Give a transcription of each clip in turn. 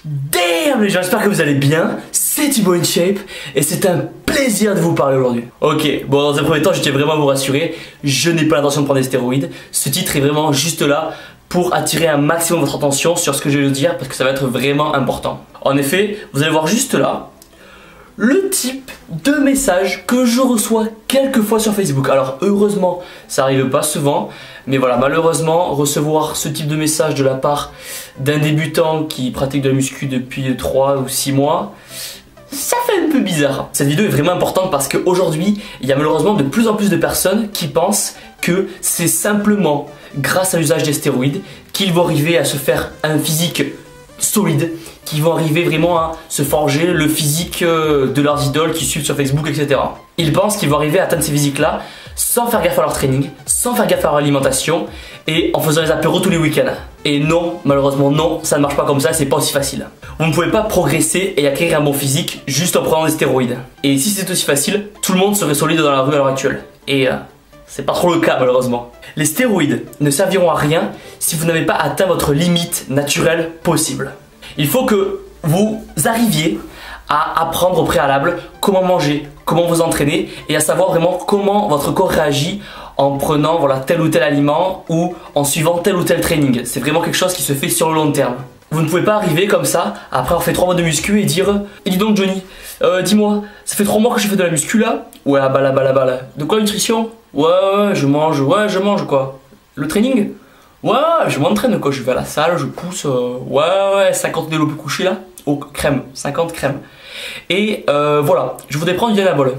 Damn les gens, j'espère que vous allez bien, c'est Thibaut InShape et c'est un plaisir de vous parler aujourd'hui. Ok, bon dans un premier temps je tiens vraiment à vous rassurer, je n'ai pas l'intention de prendre des stéroïdes. Ce titre est vraiment juste là pour attirer un maximum votre attention sur ce que je vais vous dire parce que ça va être vraiment important. En effet, vous allez voir juste là le type de message que je reçois quelques fois sur Facebook. Alors heureusement, ça arrive pas souvent, mais voilà, malheureusement, recevoir ce type de message de la part d'un débutant qui pratique de la muscu depuis 3 ou 6 mois, ça fait un peu bizarre. Cette vidéo est vraiment importante parce qu'aujourd'hui, il y a malheureusement de plus en plus de personnes qui pensent que c'est simplement grâce à l'usage des stéroïdes qu'ils vont arriver à se faire un physique solides, qui vont arriver vraiment à se forger le physique de leurs idoles qui suivent sur Facebook, etc. Ils pensent qu'ils vont arriver à atteindre ces physiques là sans faire gaffe à leur training, sans faire gaffe à leur alimentation et en faisant les apéros tous les week-ends. Et non, malheureusement non, ça ne marche pas comme ça, c'est pas aussi facile. Vous ne pouvez pas progresser et acquérir un bon physique juste en prenant des stéroïdes. Et si c'était aussi facile, tout le monde serait solide dans la rue à l'heure actuelle. Et c'est pas trop le cas malheureusement. Les stéroïdes ne serviront à rien si vous n'avez pas atteint votre limite naturelle possible. Il faut que vous arriviez à apprendre au préalable comment manger, comment vous entraîner et à savoir vraiment comment votre corps réagit en prenant voilà, tel ou tel aliment ou en suivant tel ou tel training. C'est vraiment quelque chose qui se fait sur le long terme. Vous ne pouvez pas arriver comme ça, après avoir fait 3 mois de muscu et dire « dis donc Johnny, dis-moi, ça fait 3 mois que je fais de la muscu là ?»« Ouais, ah bah là. De quoi la nutrition ? Ouais, je mange quoi. Le training ? Ouais, je m'entraîne quoi, je vais à la salle, je pousse, ouais, 50 développés couchés là, oh, crème, 50 crème. Et voilà, je voudrais prendre du Dianabol.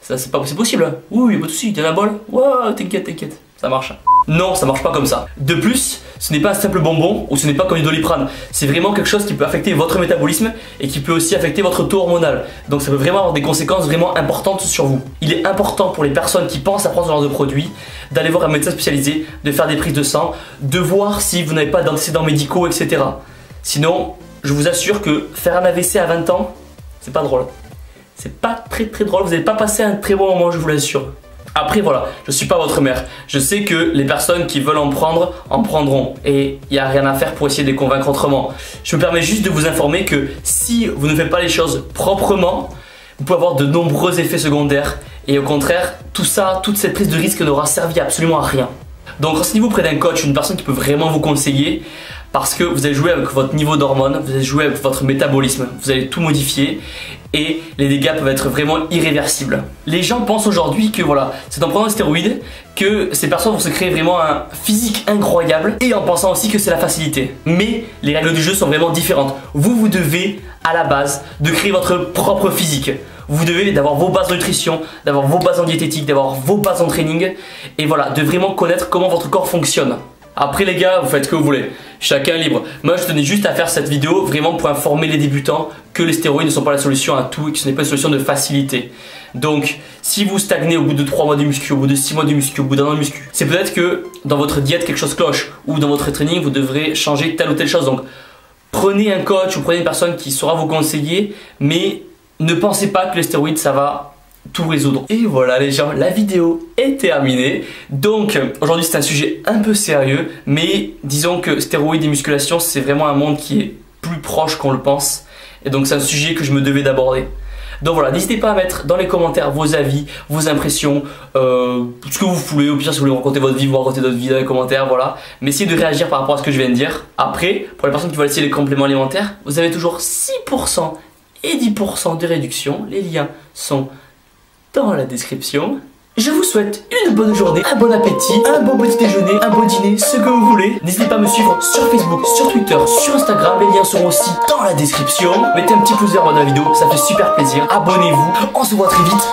Ça c'est possible. Oui, pas de soucis, Dianabol, ouais, t'inquiète, ça marche. Non, ça marche pas comme ça. De plus, ce n'est pas un simple bonbon ou ce n'est pas comme du Doliprane. C'est vraiment quelque chose qui peut affecter votre métabolisme et qui peut aussi affecter votre taux hormonal. Donc ça peut vraiment avoir des conséquences vraiment importantes sur vous. Il est important pour les personnes qui pensent à prendre ce genre de produit d'aller voir un médecin spécialisé, de faire des prises de sang, de voir si vous n'avez pas d'antécédents médicaux, etc. Sinon, je vous assure que faire un AVC à 20 ans, c'est pas drôle. C'est pas très drôle, vous n'allez pas passer un très bon moment, je vous l'assure. Après voilà, je suis pas votre mère. Je sais que les personnes qui veulent en prendre, en prendront. Et il n'y a rien à faire pour essayer de les convaincre autrement. Je me permets juste de vous informer que si vous ne faites pas les choses proprement, vous pouvez avoir de nombreux effets secondaires. Et au contraire, tout ça, toute cette prise de risque n'aura servi absolument à rien. Donc renseignez-vous auprès d'un coach, une personne qui peut vraiment vous conseiller. Parce que vous allez jouer avec votre niveau d'hormones, vous allez jouer avec votre métabolisme, vous allez tout modifier et les dégâts peuvent être vraiment irréversibles. Les gens pensent aujourd'hui que voilà, c'est en prenant des stéroïdes que ces personnes vont se créer vraiment un physique incroyable et en pensant aussi que c'est la facilité. Mais les règles du jeu sont vraiment différentes. Vous devez à la base de créer votre propre physique. Vous devez d'avoir vos bases de nutrition, d'avoir vos bases en diététique, d'avoir vos bases en training et voilà, de vraiment connaître comment votre corps fonctionne. Après les gars, vous faites ce que vous voulez, chacun libre. Moi je tenais juste à faire cette vidéo vraiment pour informer les débutants que les stéroïdes ne sont pas la solution à tout et que ce n'est pas une solution de facilité. Donc si vous stagnez au bout de 3 mois de muscu, au bout de 6 mois de muscu, au bout d'1 an de muscu, c'est peut-être que dans votre diète quelque chose cloche ou dans votre training vous devrez changer telle ou telle chose. Donc prenez un coach ou prenez une personne qui saura vous conseiller, mais ne pensez pas que les stéroïdes ça va tout résoudre. Et voilà les gens, la vidéo est terminée. Donc aujourd'hui c'est un sujet un peu sérieux, mais disons que stéroïdes et musculation c'est vraiment un monde qui est plus proche qu'on le pense. Et donc c'est un sujet que je me devais d'aborder. Donc voilà, n'hésitez pas à mettre dans les commentaires vos avis, vos impressions, ce que vous voulez. Au pire si vous voulez raconter votre vie, vous racontez votre vie dans les commentaires, voilà. Mais essayez de réagir par rapport à ce que je viens de dire. Après, pour les personnes qui veulent essayer les compléments alimentaires, vous avez toujours 6% et 10% de réduction. Les liens sont dans la description. Je vous souhaite une bonne journée, un bon appétit, un bon petit déjeuner, un bon dîner, ce que vous voulez. N'hésitez pas à me suivre sur Facebook, sur Twitter, sur Instagram. Les liens seront aussi dans la description. Mettez un petit pouce vers moi dans la vidéo, ça fait super plaisir. Abonnez-vous, on se voit très vite.